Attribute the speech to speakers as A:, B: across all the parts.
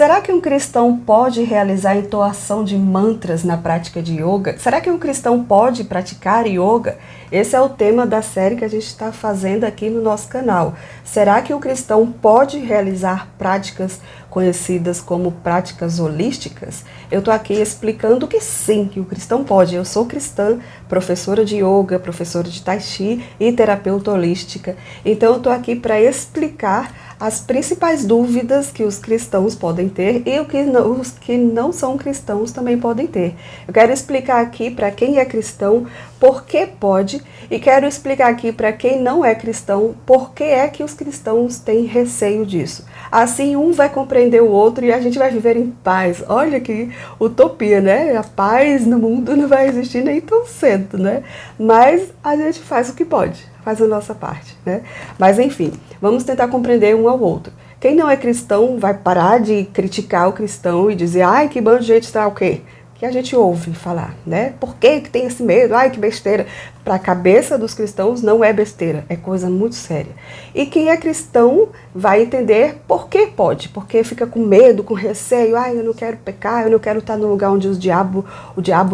A: Será que um cristão pode realizar entoação de mantras na prática de yoga? Será que um cristão pode praticar yoga? Esse é o tema da série que a gente está fazendo aqui no nosso canal. Será que o cristão pode realizar práticas conhecidas como práticas holísticas? Eu estou aqui explicando que sim, que o cristão pode. Eu sou cristã, professora de yoga, professora de tai chi e terapeuta holística. Então eu estou aqui para explicar as principais dúvidas que os cristãos podem ter e os que não são cristãos também podem ter. Eu quero explicar aqui para quem é cristão por que pode e quero explicar aqui para quem não é cristão por que é que os cristãos têm receio disso. Assim um vai compreender o outro e a gente vai viver em paz. Olha que utopia, né? A paz no mundo não vai existir nem tão cedo, né? Mas a gente faz o que pode. Faz a nossa parte, né? Mas enfim, vamos tentar compreender um ao outro. Quem não é cristão vai parar de criticar o cristão e dizer, ai, que bando de gente está o quê? Que a gente ouve falar, né? Por que tem esse medo? Ai, que besteira. Para a cabeça dos cristãos não é besteira, é coisa muito séria. E quem é cristão vai entender por que pode, porque fica com medo, com receio, ai, eu não quero pecar, eu não quero estar no lugar onde o diabo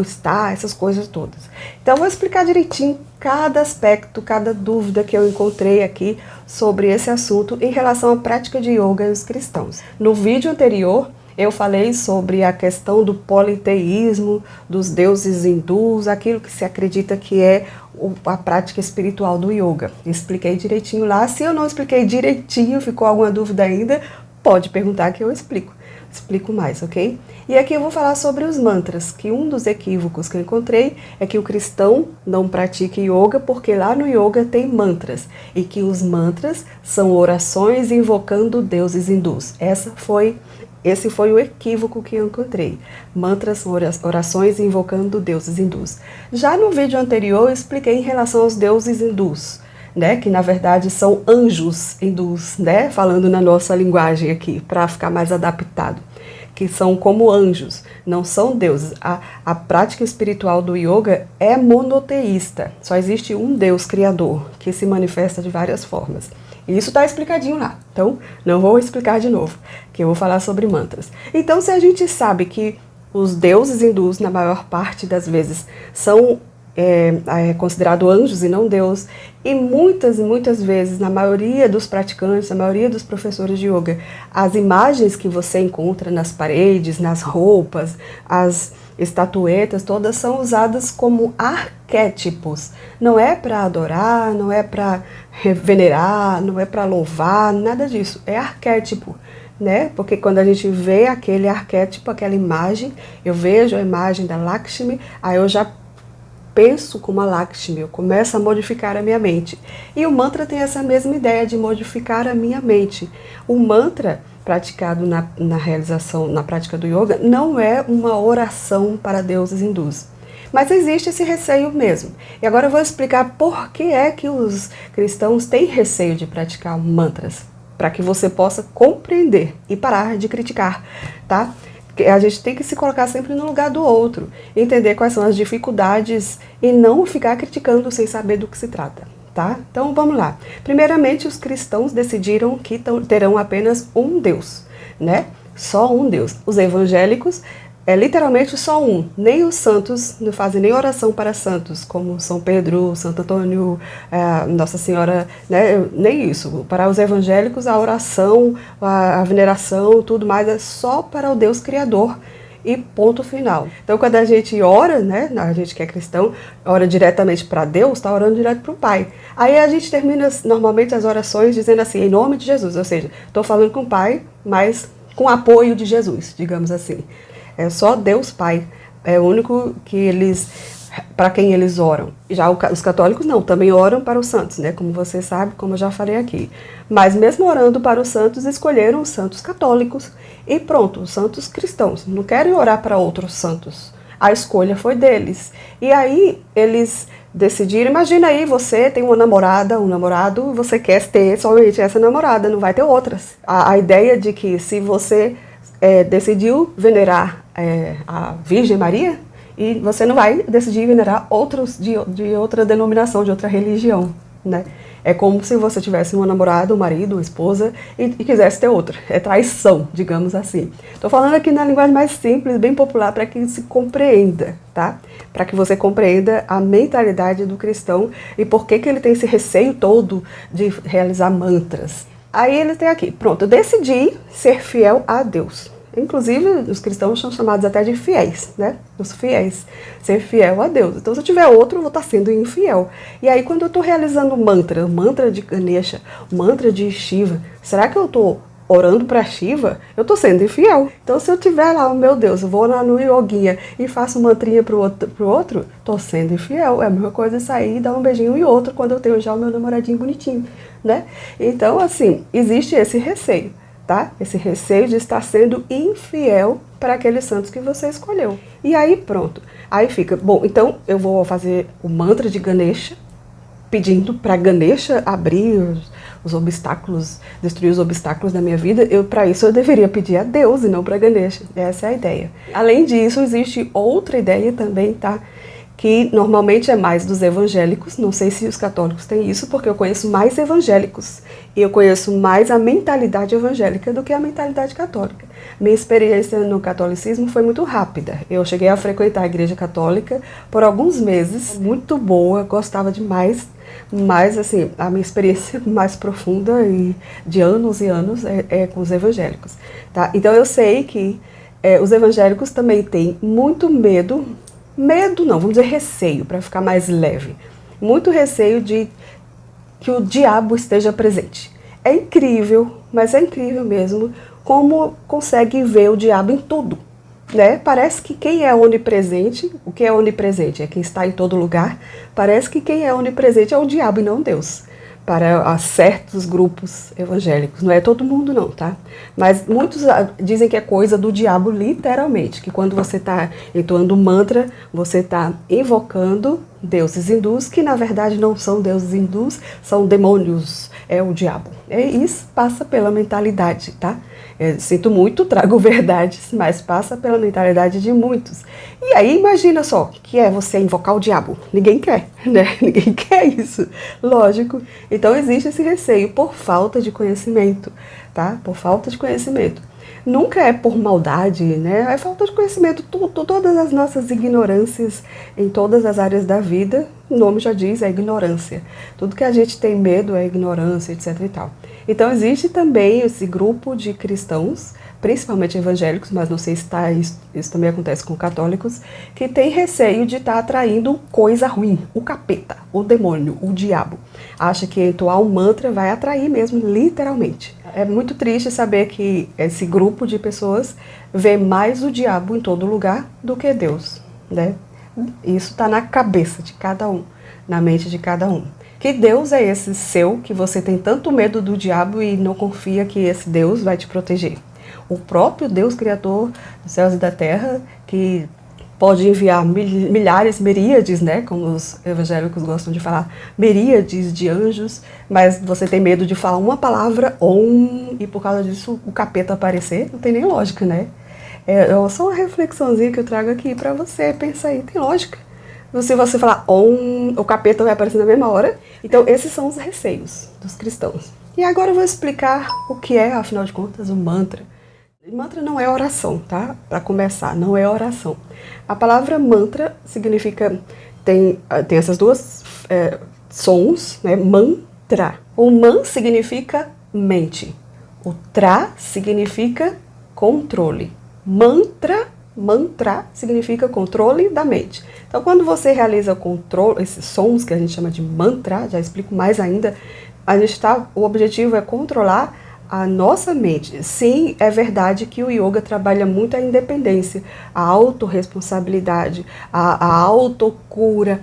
A: está, essas coisas todas. Então eu vou explicar direitinho cada aspecto, cada dúvida que eu encontrei aqui sobre esse assunto em relação à prática de yoga e os cristãos. No vídeo anterior, eu falei sobre a questão do politeísmo, dos deuses hindus, aquilo que se acredita que é a prática espiritual do yoga. Expliquei direitinho lá. Se eu não expliquei direitinho, ficou alguma dúvida ainda, pode perguntar que eu explico. Explico mais, ok? E aqui eu vou falar sobre os mantras, que um dos equívocos que eu encontrei é que o cristão não pratica yoga porque lá no yoga tem mantras e que os mantras são orações invocando deuses hindus. Esse foi o equívoco que eu encontrei. Mantras são orações invocando deuses hindus. Já no vídeo anterior eu expliquei em relação aos deuses hindus, né, que na verdade são anjos hindus, né, falando na nossa linguagem aqui, para ficar mais adaptado, que são como anjos, não são deuses. A prática espiritual do yoga é monoteísta, só existe um Deus criador, que se manifesta de várias formas. E isso está explicadinho lá, então não vou explicar de novo, que eu vou falar sobre mantras. Então, se a gente sabe que os deuses hindus, na maior parte das vezes, são considerados anjos e não Deus, e muitas vezes, na maioria dos praticantes, na maioria dos professores de yoga, as imagens que você encontra nas paredes, nas roupas, as estatuetas, todas são usadas como arquétipos. Não é para adorar, não é para venerar, não é para louvar, nada disso. É arquétipo, né? Porque quando a gente vê aquele arquétipo, aquela imagem, eu vejo a imagem da Lakshmi, aí eu já penso como a Lakshmi, eu começo a modificar a minha mente. E o mantra tem essa mesma ideia de modificar a minha mente. O mantra praticado na realização, na prática do yoga, não é uma oração para deuses hindus. Mas existe esse receio mesmo. E agora eu vou explicar por que é que os cristãos têm receio de praticar mantras, para que você possa compreender e parar de criticar, tá? A gente tem que se colocar sempre no lugar do outro, entender quais são as dificuldades e não ficar criticando sem saber do que se trata. Tá? Então vamos lá. Primeiramente, os cristãos decidiram que terão apenas um Deus, né? Só um Deus. Os evangélicos é literalmente só um. Nem os santos não fazem nem oração para santos, como São Pedro, Santo Antônio, Nossa Senhora, né? Nem isso. Para os evangélicos, a oração, a veneração, tudo mais é só para o Deus Criador. E ponto final. Então, quando a gente ora, né, a gente que é cristão, ora diretamente para Deus, está orando direto para o Pai. Aí a gente termina normalmente as orações dizendo assim, em nome de Jesus, ou seja, estou falando com o Pai, mas com apoio de Jesus, digamos assim. É só Deus Pai, é o único para quem eles oram. Já os católicos não, também oram para os santos, né? Como você sabe, como eu já falei aqui. Mas mesmo orando para os santos, escolheram os santos católicos e pronto, os santos cristãos. Não querem orar para outros santos. A escolha foi deles. E aí eles decidiram, imagina aí, você tem uma namorada, um namorado, você quer ter somente essa namorada, não vai ter outras. A ideia de que se você decidiu venerar a Virgem Maria, e você não vai decidir venerar outros de outra denominação, de outra religião, né? É como se você tivesse uma namorada, um marido, uma esposa e quisesse ter outra. É traição, digamos assim. Estou falando aqui na linguagem mais simples, bem popular, para que se compreenda, tá? Para que você compreenda a mentalidade do cristão e por que ele tem esse receio todo de realizar mantras. Aí ele tem aqui, pronto, eu decidi ser fiel a Deus. Inclusive, os cristãos são chamados até de fiéis, né? Os fiéis. Ser fiel a Deus. Então, se eu tiver outro, eu vou estar sendo infiel. E aí, quando eu estou realizando mantra de Ganesha, mantra de Shiva, será que eu estou orando para Shiva? Eu estou sendo infiel. Então, se eu tiver lá, meu Deus, eu vou lá no yoguinha e faço mantrinha pro outro, estou sendo infiel. É a mesma coisa sair e dar um beijinho em outro quando eu tenho já o meu namoradinho bonitinho, né? Então, assim, existe esse receio. Tá? Esse receio de estar sendo infiel para aqueles santos que você escolheu. E aí pronto. Aí fica, bom, então eu vou fazer o mantra de Ganesha, pedindo para Ganesha abrir os obstáculos, destruir os obstáculos da minha vida. Para isso eu deveria pedir a Deus e não para Ganesha. Essa é a ideia. Além disso, existe outra ideia também, tá? Que normalmente é mais dos evangélicos, não sei se os católicos têm isso, porque eu conheço mais evangélicos, e eu conheço mais a mentalidade evangélica do que a mentalidade católica. Minha experiência no catolicismo foi muito rápida, eu cheguei a frequentar a igreja católica por alguns meses, muito boa, gostava demais, mas assim, a minha experiência mais profunda e de anos e anos é com os evangélicos. Tá? Então eu sei que os evangélicos também têm muito medo não, vamos dizer receio, para ficar mais leve. Muito receio de que o diabo esteja presente. É incrível, mas é incrível mesmo, como consegue ver o diabo em tudo, né? Parece que quem é onipresente, o que é onipresente? É quem está em todo lugar. Parece que quem é onipresente é o diabo e não Deus. Para certos grupos evangélicos. Não é todo mundo não, tá? Mas muitos dizem que é coisa do diabo literalmente, que quando você está entoando mantra, você está invocando deuses hindus, que na verdade não são deuses hindus, são demônios, é o diabo. E isso passa pela mentalidade, tá? Sinto muito, trago verdades, mas passa pela mentalidade de muitos. E aí imagina só, que é você invocar o diabo. Ninguém quer, né? Ninguém quer isso, lógico. Então existe esse receio por falta de conhecimento, tá? Por falta de conhecimento. Nunca é por maldade, né? É falta de conhecimento. Todas as nossas ignorâncias em todas as áreas da vida, o nome já diz, é ignorância. Tudo que a gente tem medo é ignorância, etc e tal. Então existe também esse grupo de cristãos, principalmente evangélicos, mas não sei se isso também acontece com católicos, que tem receio de estar atraindo coisa ruim, o capeta, o demônio, o diabo. Acha que entoar um mantra vai atrair mesmo, literalmente. É muito triste saber que esse grupo de pessoas vê mais o diabo em todo lugar do que Deus, né? Isso está na cabeça de cada um, na mente de cada um. Que Deus é esse seu, que você tem tanto medo do diabo e não confia que esse Deus vai te proteger? O próprio Deus, Criador dos céus e da terra, que pode enviar milhares, miríades, né, como os evangélicos gostam de falar, miríades de anjos, mas você tem medo de falar uma palavra, e por causa disso o capeta aparecer, não tem nem lógica, né? É só uma reflexãozinha que eu trago aqui para você pensar aí, tem lógica. Se você falar o capeta vai aparecer na mesma hora. Então esses são os receios dos cristãos. E agora eu vou explicar o que é, afinal de contas, o mantra. Mantra não é oração, tá? Para começar, não é oração. A palavra mantra significa, tem essas duas sons, né? Mantra. O man significa mente. O tra significa controle. Mantra significa controle da mente. Então, quando você realiza controle, esses sons que a gente chama de mantra, já explico mais ainda, o objetivo é controlar a nossa mente. Sim, é verdade que o yoga trabalha muito a independência, a autorresponsabilidade, a autocura,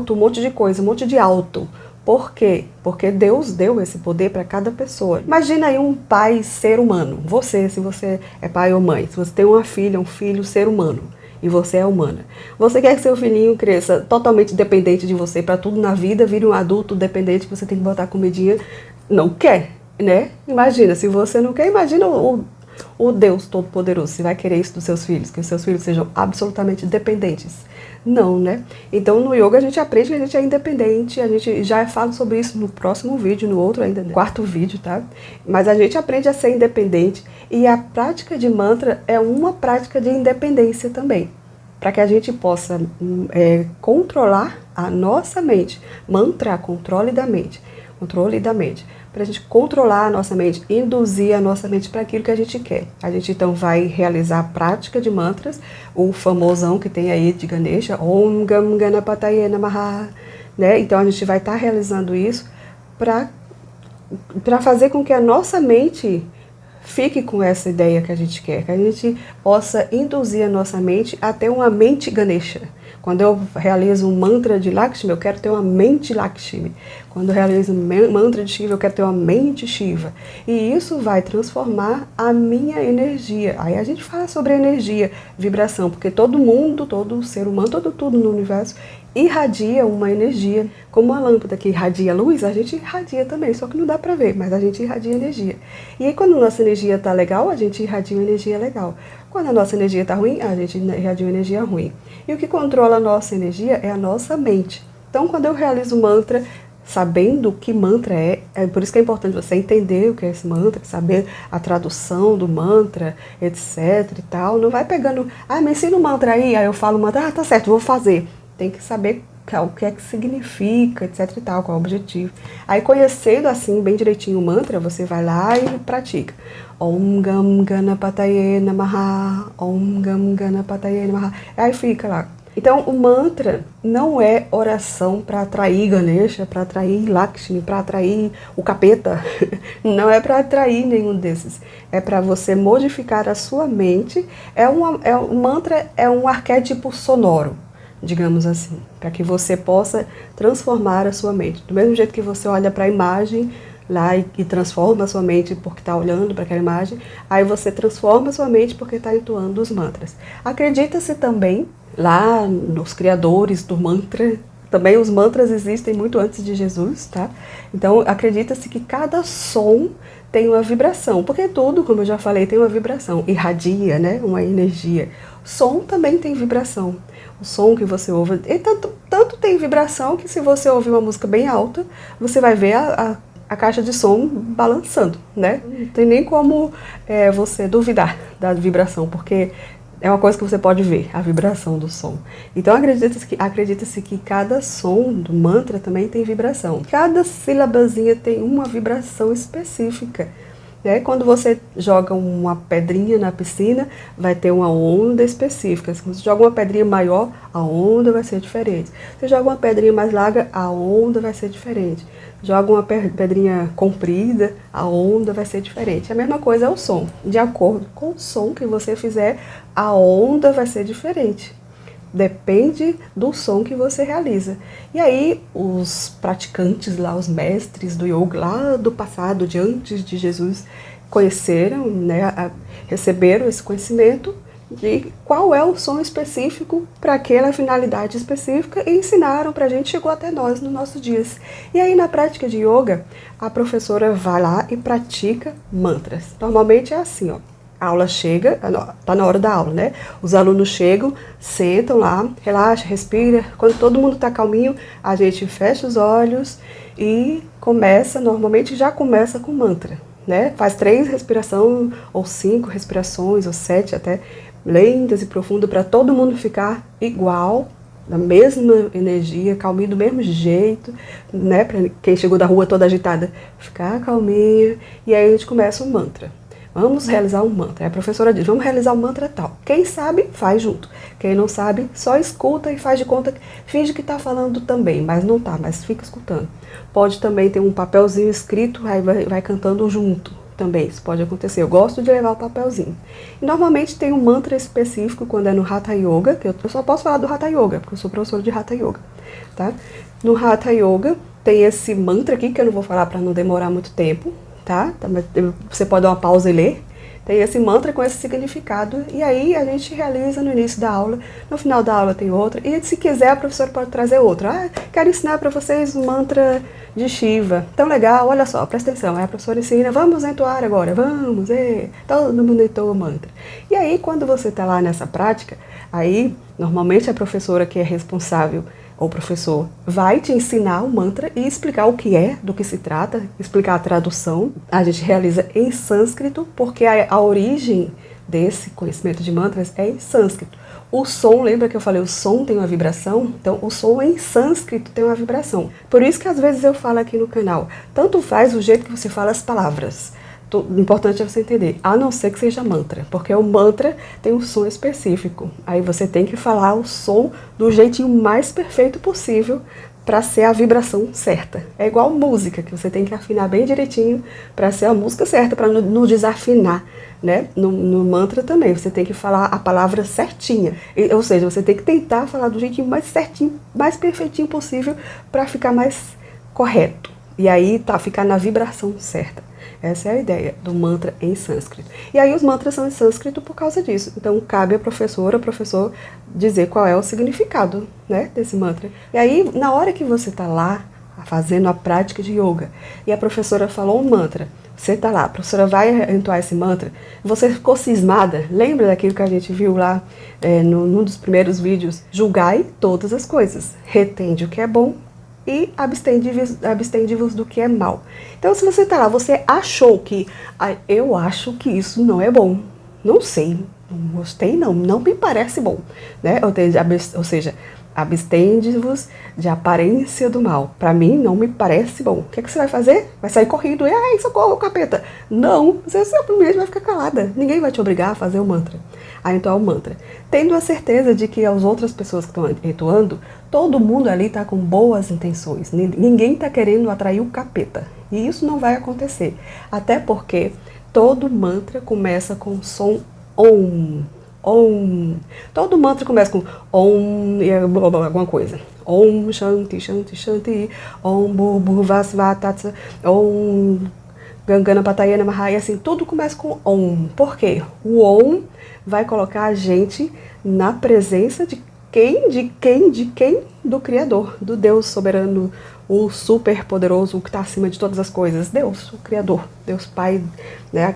A: um monte de coisa, um monte de auto. Por quê? Porque Deus deu esse poder para cada pessoa. Imagina aí um pai ser humano. Você, se você é pai ou mãe, se você tem uma filha, um filho ser humano, e você é humana. Você quer que seu filhinho cresça totalmente dependente de você para tudo na vida, vire um adulto dependente que você tem que botar comidinha? Não quer, né? Imagina, se você não quer, imagina o Deus Todo-Poderoso, se vai querer isso dos seus filhos, que os seus filhos sejam absolutamente dependentes. Não, né? Então no yoga a gente aprende que a gente é independente, a gente já fala sobre isso no próximo vídeo, no outro ainda, no quarto vídeo, tá? Mas a gente aprende a ser independente e a prática de mantra é uma prática de independência também, para que a gente possa controlar a nossa mente. Mantra, controle da mente. Controle da mente. Para a gente controlar a nossa mente, induzir a nossa mente para aquilo que a gente quer. A gente então vai realizar a prática de mantras, o famosão que tem aí de Ganesha, Om Gam Ganapataye Namaha, né? Então a gente vai estar realizando isso para fazer com que a nossa mente fique com essa ideia que a gente quer, que a gente possa induzir a nossa mente a ter uma mente Ganesha. Quando eu realizo um mantra de Lakshmi, eu quero ter uma mente Lakshmi. Quando eu realizo um mantra de Shiva, eu quero ter uma mente Shiva. E isso vai transformar a minha energia. Aí a gente fala sobre energia, vibração, porque todo mundo, todo ser humano, tudo no universo irradia uma energia. Como uma lâmpada que irradia luz, a gente irradia também, só que não dá pra ver, mas a gente irradia energia. E aí quando a nossa energia tá legal, a gente irradia uma energia legal. Quando a nossa energia tá ruim, a gente irradia uma energia ruim. E o que controla a nossa energia é a nossa mente. Então quando eu realizo o mantra, sabendo o que mantra é por isso que é importante você entender o que é esse mantra, saber a tradução do mantra, etc e tal. Não vai pegando, me ensina o mantra aí eu falo o mantra, tá certo, vou fazer. Tem que saber o que é que significa, etc e tal, qual é o objetivo. Aí conhecendo assim, bem direitinho o mantra, você vai lá e pratica. Om Gam Ganapataye Namaha, Om Gam Ganapataye Namaha. Aí fica lá. Então o mantra não é oração para atrair Ganesha, para atrair Lakshmi, para atrair o capeta. Não é para atrair nenhum desses. É para você modificar a sua mente. O mantra é um arquétipo sonoro, digamos assim, para que você possa transformar a sua mente. Do mesmo jeito que você olha para a imagem lá e transforma a sua mente porque está olhando para aquela imagem, aí você transforma a sua mente porque está entoando os mantras. Acredita-se também, lá nos criadores do mantra, também os mantras existem muito antes de Jesus, tá? Então acredita-se que cada som tem uma vibração, porque tudo, como eu já falei, tem uma vibração, irradia, né? Uma energia. O som também tem vibração. O som que você ouve, e tanto tem vibração que se você ouvir uma música bem alta, você vai ver a caixa de som balançando, né? Não tem nem como você duvidar da vibração, porque é uma coisa que você pode ver, a vibração do som. Então acredita-se que cada som do mantra também tem vibração. Cada sílabazinha tem uma vibração específica. Quando você joga uma pedrinha na piscina, vai ter uma onda específica. Se você joga uma pedrinha maior, a onda vai ser diferente. Se você joga uma pedrinha mais larga, a onda vai ser diferente. Joga uma pedrinha comprida, a onda vai ser diferente. A mesma coisa é o som. De acordo com o som que você fizer, a onda vai ser diferente. Depende do som que você realiza. E aí, os praticantes lá, os mestres do yoga lá do passado, de antes de Jesus, conheceram, né, receberam esse conhecimento de qual é o som específico para aquela finalidade específica e ensinaram para a gente, chegou até nós nos nossos dias. E aí, na prática de yoga, a professora vai lá e pratica mantras. Normalmente é assim, ó. A aula chega, tá na hora da aula, né? Os alunos chegam, sentam lá, relaxa, respira. Quando todo mundo tá calminho, a gente fecha os olhos e normalmente já começa com mantra, né? Faz 3 respirações, ou 5 respirações, ou 7 até, lentas e profundas, para todo mundo ficar igual, na mesma energia, calminho do mesmo jeito, né? Para quem chegou da rua toda agitada, ficar calminho. E aí a gente começa o mantra. Vamos realizar um mantra. A professora diz, vamos realizar um mantra tal. Quem sabe, faz junto. Quem não sabe, só escuta e faz de conta, finge que está falando também, mas não tá, mas fica escutando. Pode também ter um papelzinho escrito, aí vai cantando junto também, isso pode acontecer. Eu gosto de levar o papelzinho. E normalmente tem um mantra específico quando é no Hatha Yoga, que eu só posso falar do Hatha Yoga, porque eu sou professora de Hatha Yoga, tá? No Hatha Yoga tem esse mantra aqui, que eu não vou falar para não demorar muito tempo, tá? Você pode dar uma pausa e ler. tem esse mantra com esse significado, e aí a gente realiza no início da aula, no final da aula tem outra, e se quiser a professora pode trazer outra. Ah, quero ensinar para vocês o mantra de Shiva. Tão legal, olha só, presta atenção. Aí a professora ensina, vamos entoar agora, vamos, todo mundo entoa o mantra. E aí, quando você está lá nessa prática, aí, normalmente a professora que é responsável, ou professor, vai te ensinar o mantra e explicar o que é, do que se trata, explicar a tradução. A gente realiza em sânscrito, porque a origem desse conhecimento de mantras é em sânscrito. O som, lembra que eu falei, o som tem uma vibração? Então, o som em sânscrito tem uma vibração. Por isso que às vezes eu falo aqui no canal, tanto faz o jeito que você fala as palavras. O importante é você entender, a não ser que seja mantra, porque o mantra tem um som específico. Aí você tem que falar o som do jeitinho mais perfeito possível para ser a vibração certa. É igual música, que você tem que afinar bem direitinho para ser a música certa, para não desafinar, né? No mantra também, você tem que falar a palavra certinha. Ou seja, você tem que tentar falar do jeitinho mais certinho, mais perfeitinho possível para ficar mais correto. E aí ficar na vibração certa. Essa é a ideia do mantra em sânscrito. E aí os mantras são em sânscrito por causa disso. Então cabe a professora, ao professor dizer qual é o significado, né, desse mantra. E aí, na hora que você está lá fazendo a prática de yoga e a professora falou um mantra, você está lá, a professora vai entoar esse mantra, você ficou cismada, lembra daquilo que a gente viu lá num dos primeiros vídeos? Julgai todas as coisas, retende o que é bom e abstende-vos do que é mal. Então, se você está lá, você achou que, eu acho que isso não é bom, não sei, não gostei não me parece bom, né? Ou seja, abstende-vos de aparência do mal. Para mim, não me parece bom. O que você vai fazer? Vai sair correndo e, ai, socorro, capeta. Não, você simplesmente vai ficar calada. Ninguém vai te obrigar a fazer o mantra, a entoar o mantra. Tendo a certeza de que as outras pessoas que estão entoando, todo mundo ali está com boas intenções. Ninguém está querendo atrair o capeta. E isso não vai acontecer. Até porque todo mantra começa com o som Om. Om. Todo mantra começa com Om e blá, blá, alguma coisa. Om Shanti Shanti Shanti. Om Bhuvasvatatsa. Om Gangana Patayana Mahaya. Assim, tudo começa com Om. Por quê? O Om vai colocar a gente na presença de quem? Do Criador, do Deus soberano, o super poderoso, o que está acima de todas as coisas. Deus, o Criador, Deus Pai, né?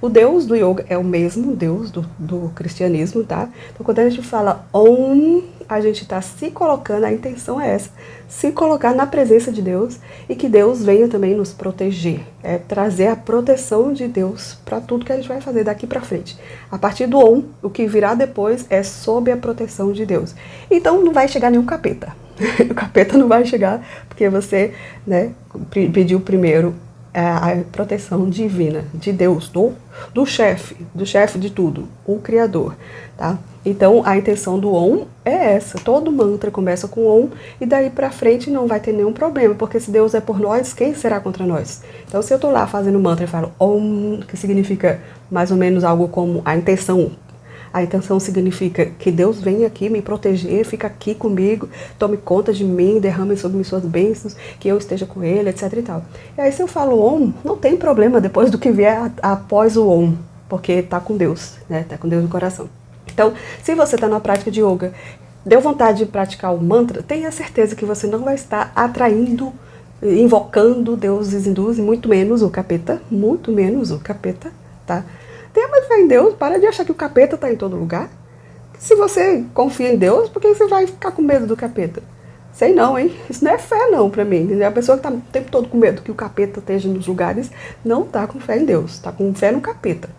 A: O Deus do yoga é o mesmo Deus do cristianismo, tá? Então, quando a gente fala Om, a gente está se colocando, a intenção é essa, se colocar na presença de Deus e que Deus venha também nos proteger, trazer a proteção de Deus para tudo que a gente vai fazer daqui para frente. A partir do Om, o que virá depois é sob a proteção de Deus. Então não vai chegar nenhum capeta. O capeta não vai chegar porque você, né, pediu primeiro a proteção divina de Deus, do chefe de tudo, o Criador, tá? Então a intenção do Om é essa. Todo mantra começa com Om e daí pra frente não vai ter nenhum problema, porque se Deus é por nós, quem será contra nós? Então se eu tô lá fazendo mantra e falo Om, que significa mais ou menos algo como a intenção significa que Deus vem aqui me proteger, fica aqui comigo, tome conta de mim, derrame sobre mim suas bênçãos, que eu esteja com Ele, etc e tal. E aí se eu falo Om, não tem problema depois do que vier após o Om, porque tá com Deus, né? Tá com Deus no coração. Então, se você está na prática de yoga, deu vontade de praticar o mantra, tenha certeza que você não vai estar atraindo, invocando deuses hindus, muito menos o capeta, tá? Tenha mais fé em Deus, para de achar que o capeta está em todo lugar. Se você confia em Deus, por que você vai ficar com medo do capeta? Sei não, hein? Isso não é fé não pra mim. A pessoa que está o tempo todo com medo que o capeta esteja nos lugares, não está com fé em Deus, está com fé no capeta.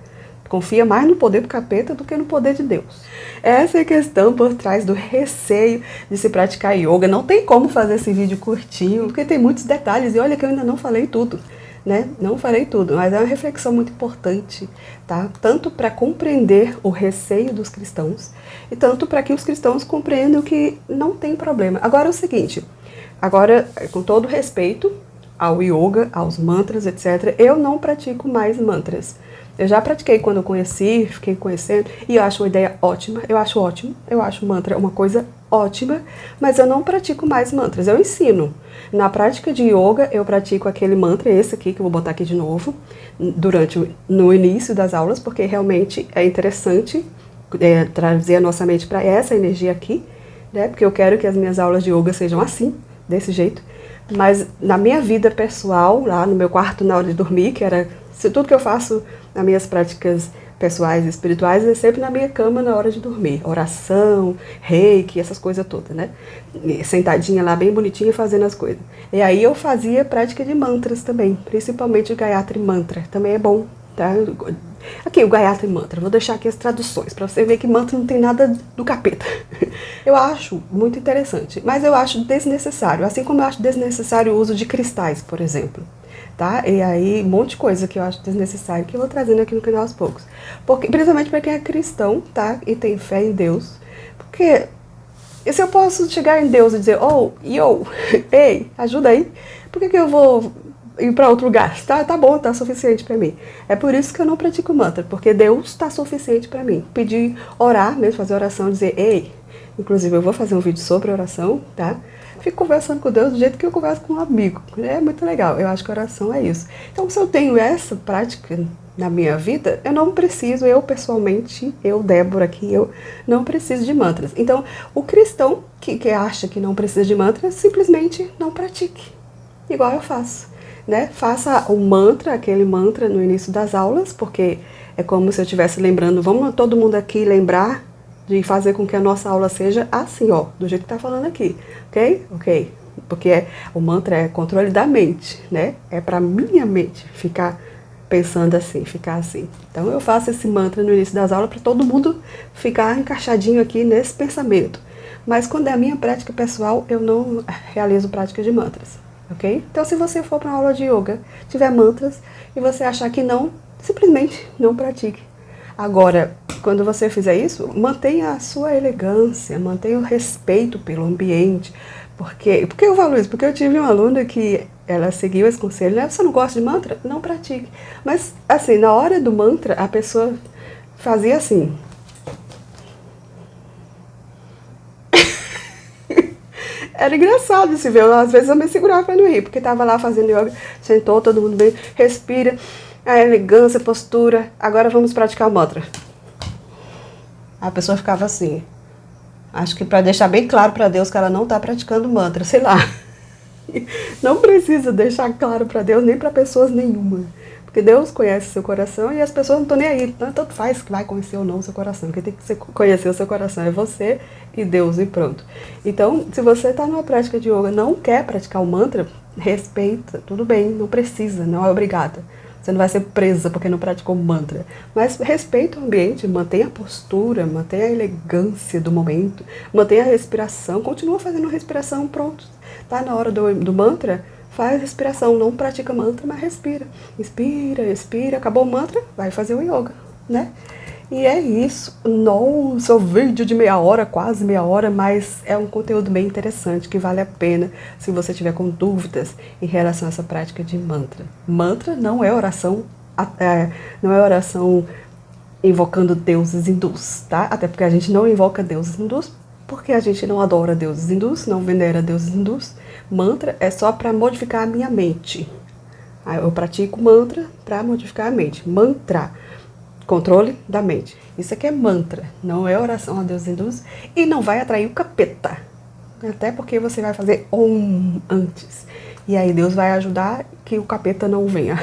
A: Confia mais no poder do capeta do que no poder de Deus. Essa é a questão por trás do receio de se praticar yoga. Não tem como fazer esse vídeo curtinho, porque tem muitos detalhes. E olha que eu ainda não falei tudo, né? Não falei tudo, mas é uma reflexão muito importante, tá? Tanto para compreender o receio dos cristãos, e tanto para que os cristãos compreendam que não tem problema. Agora é o seguinte, com todo respeito ao yoga, aos mantras, etc., eu não pratico mais mantras. Eu já pratiquei quando eu conheci, fiquei conhecendo, e eu acho uma ideia ótima, eu acho ótimo, eu acho mantra uma coisa ótima, mas eu não pratico mais mantras, eu ensino. Na prática de yoga, eu pratico aquele mantra, esse aqui, que eu vou botar aqui de novo, no início das aulas, porque realmente é interessante trazer a nossa mente para essa energia aqui, né? Porque eu quero que as minhas aulas de yoga sejam assim, desse jeito. Mas na minha vida pessoal, lá no meu quarto na hora de dormir, que era tudo que eu faço nas minhas práticas pessoais e espirituais, é sempre na minha cama na hora de dormir. Oração, reiki, essas coisas todas, né? Sentadinha lá, bem bonitinha, fazendo as coisas. E aí eu fazia prática de mantras também, principalmente o Gayatri Mantra. Também é bom, tá? Aqui, o Gayatri Mantra. Vou deixar aqui as traduções, para você ver que mantra não tem nada do capeta. Eu acho muito interessante, mas eu acho desnecessário. Assim como eu acho desnecessário o uso de cristais, por exemplo. Tá? E aí, um monte de coisa que eu acho desnecessário, que eu vou trazendo aqui no canal aos poucos. Porque, principalmente para quem é cristão, tá? E tem fé em Deus. Porque se eu posso chegar em Deus e dizer, oh, yo, ei, ajuda aí, por que eu vou ir para outro lugar? Tá bom, tá suficiente para mim. É por isso que eu não pratico mantra, porque Deus está suficiente para mim. Pedir, orar mesmo, fazer oração, dizer, ei, inclusive eu vou fazer um vídeo sobre oração, tá? Fico conversando com Deus do jeito que eu converso com um amigo. É muito legal. Eu acho que oração é isso. Então, se eu tenho essa prática na minha vida, eu não preciso, eu pessoalmente, eu, Débora aqui, eu não preciso de mantras. Então, o cristão que acha que não precisa de mantras, simplesmente não pratique. Igual eu faço, né? Faça o mantra, aquele mantra no início das aulas, porque é como se eu estivesse lembrando, vamos todo mundo aqui lembrar de fazer com que a nossa aula seja assim, ó, do jeito que tá falando aqui, ok? Ok, porque o mantra é controle da mente, né? É pra minha mente ficar pensando assim, ficar assim. Então eu faço esse mantra no início das aulas para todo mundo ficar encaixadinho aqui nesse pensamento. Mas quando é a minha prática pessoal, eu não realizo prática de mantras, ok? Então se você for para uma aula de yoga, tiver mantras e você achar que não, simplesmente não pratique. Agora, quando você fizer isso, mantenha a sua elegância, mantenha o respeito pelo ambiente. Por que eu falo isso? Porque eu tive uma aluna que ela seguiu esse conselho, né? Você não gosta de mantra? Não pratique. Mas, assim, na hora do mantra, a pessoa fazia assim. Era engraçado se ver. Às vezes eu me segurava pra não rir, porque tava lá fazendo yoga, sentou, todo mundo bem, respira. A elegância, postura, agora vamos praticar o mantra. A pessoa ficava assim. Acho que para deixar bem claro para Deus que ela não está praticando mantra, sei lá. Não precisa deixar claro para Deus nem para pessoas nenhuma. Porque Deus conhece o seu coração e as pessoas não estão nem aí. Tanto faz que vai conhecer ou não o seu coração. Quem tem que conhecer o seu coração é você e Deus e pronto. Então, se você está numa prática de yoga e não quer praticar o mantra, respeita, tudo bem, não precisa, não é obrigada. Você não vai ser presa porque não praticou mantra. Mas respeita o ambiente, mantenha a postura, mantenha a elegância do momento, mantenha a respiração, continua fazendo respiração, pronto. Tá na hora do mantra, faz respiração, não pratica mantra, mas respira. Inspira, expira, acabou o mantra, vai fazer o yoga, né? E é isso. Nossa, o vídeo de meia hora, quase meia hora, mas é um conteúdo bem interessante, que vale a pena se você tiver com dúvidas em relação a essa prática de mantra. Mantra não é oração, não é oração invocando deuses hindus, tá? Até porque a gente não invoca deuses hindus, porque a gente não adora deuses hindus, não venera deuses hindus. Mantra é só para modificar a minha mente. Eu pratico mantra para modificar a mente. Mantra. Controle da mente. Isso aqui é mantra, não é oração a Deus hindus e não vai atrair o capeta. Até porque você vai fazer Om antes. E aí Deus vai ajudar que o capeta não venha.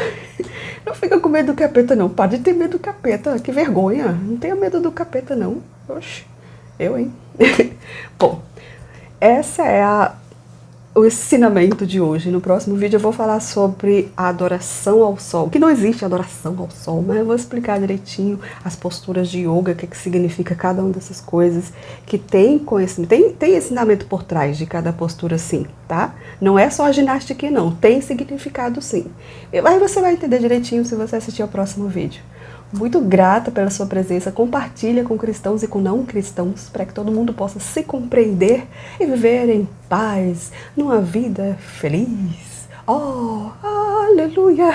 A: Não fica com medo do capeta não. Pode ter medo do capeta. Que vergonha. Não tenha medo do capeta não. Oxe, eu, hein? Bom, essa é o ensinamento de hoje. No próximo vídeo eu vou falar sobre a adoração ao sol, que não existe adoração ao sol, mas eu vou explicar direitinho as posturas de yoga, o que significa cada uma dessas coisas, que tem conhecimento, tem ensinamento por trás de cada postura sim, tá? Não é só a ginástica não, tem significado sim. Aí você vai entender direitinho se você assistir ao próximo vídeo. Muito grata pela sua presença, compartilha com cristãos e com não cristãos, para que todo mundo possa se compreender e viver em paz, numa vida feliz. Oh, aleluia!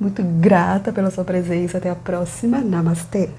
A: Muito grata pela sua presença. Até a próxima. Namastê.